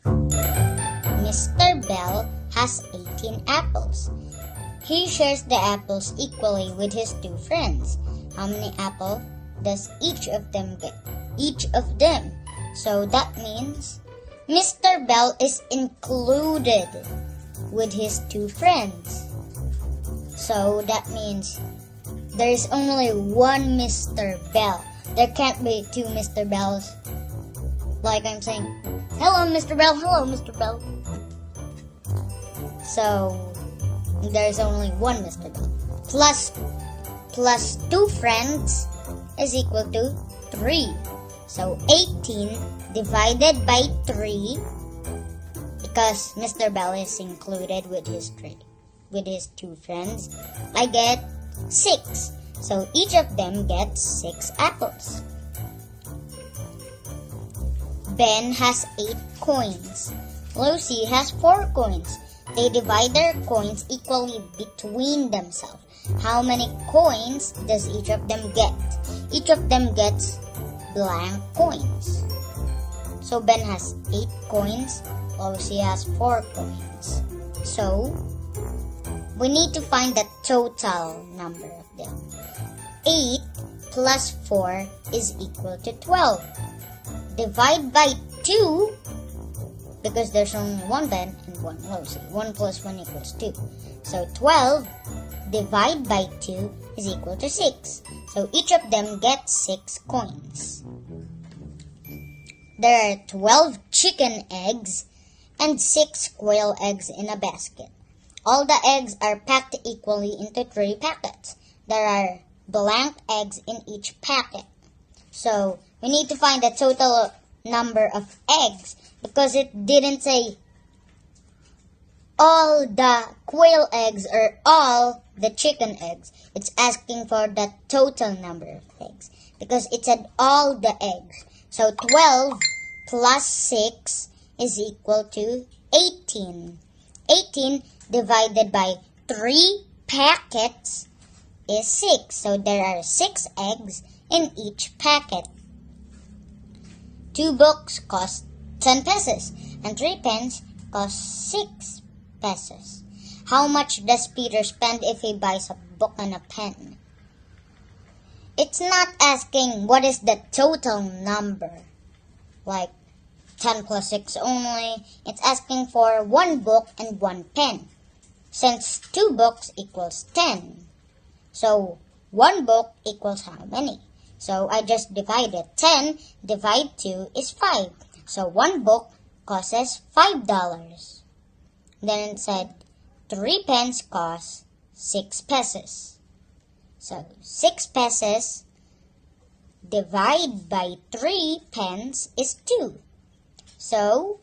Mr. Bell has 18 apples. He shares the apples equally with his two friends. How many apples does each of them get? Each of them. So that means Mr. Bell is included with his two friends. So that means there is only one Mr. Bell. There can't be two Mr. Bells. Like I'm saying, hello Mr. Bell, hello Mr. Bell. So there's only one Mr. Bell. Plus two friends is equal to 3. So 18 divided by 3, because Mr. Bell is included with his two friends, I get 6. So each of them gets 6 apples. Ben has 8 coins. Lucy has 4 coins. They divide their coins equally between themselves. How many coins does each of them get? Each of them gets blank coins. So Ben has 8 coins. Lucy has 4 coins. So we need to find the total number of them. 8 plus 4 is equal to 12. Divide by 2, because there's only one Ben and one Lucy. 1 plus 1 equals 2. So 12 divided by 2 is equal to 6. So each of them gets 6 coins. There are 12 chicken eggs and 6 quail eggs in a basket. All the eggs are packed equally into 3 packets. There are blank eggs in each packet. So we need to find the total number of eggs, because it didn't say all the quail eggs or all the chicken eggs. It's asking for the total number of eggs, because it said all the eggs. So 12 plus 6 is equal to 18. 18 divided by 3 packets is 6. So there are 6 eggs in each packet. 2 books cost 10 pesos and 3 pens cost 6 pesos. How much does Peter spend if he buys a book and a pen? It's not asking what is the total number, like 10 plus 6 only. It's asking for 1 book and 1 pen. Since 2 books equals 10, so 1 book equals how many? So I just divided. 10 divided 2 is 5. So 1 book costs $5. Then it said 3 pens cost 6 pesos. So 6 pesos divided by 3 pens is 2. So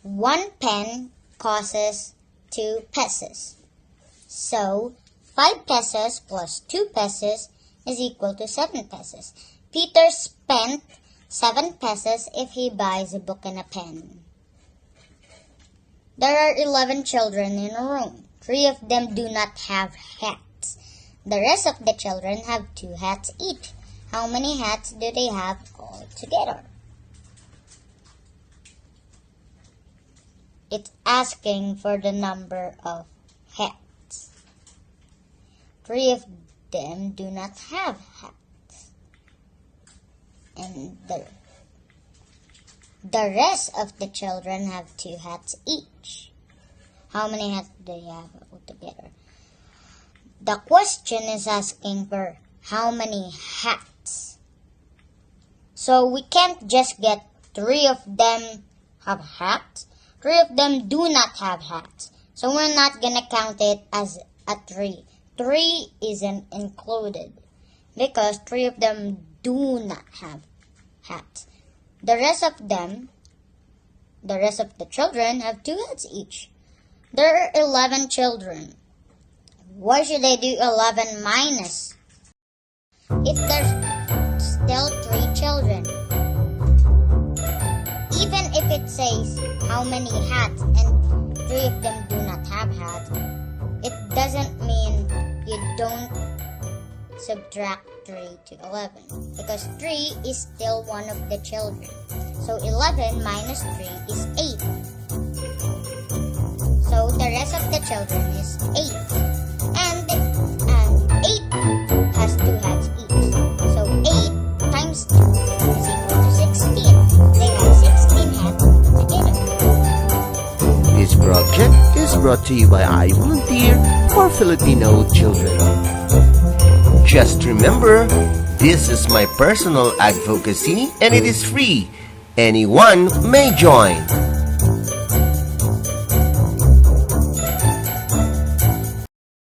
1 pen costs 2 pesos. So 5 pesos plus 2 pesos is equal to 7 pesos. Peter spent 7 pesos if he buys a book and a pen. There are 11 children in a room. 3 of them do not have hats. The rest of the children have 2 hats each. How many hats do they have all together? It's asking for the number of hats. 3 of them do not have hats. And the rest of the children have 2 hats each. How many hats do they have altogether? The question is asking for how many hats. So we can't just get 3 of them have hats. 3 of them do not have hats. So we're not gonna count it as a 3. 3 isn't included because 3 of them do not have hats. The rest of the children have 2 hats each. There are 11 children. Why should I do 11 minus? If there's still 3 children. Even if it says how many hats and 3 of them do not have hats, it doesn't mean you don't subtract 3 to 11 because 3 is still one of the children. So 11 minus 3 is 8. So the rest of the children is 8. And 8 has 2 heads each. So 8 times 2 is equal to 16. They have 16 heads together. This project is brought to you by I Volunteer for Filipino Children. Just remember, this is my personal advocacy and it is free. Anyone may join.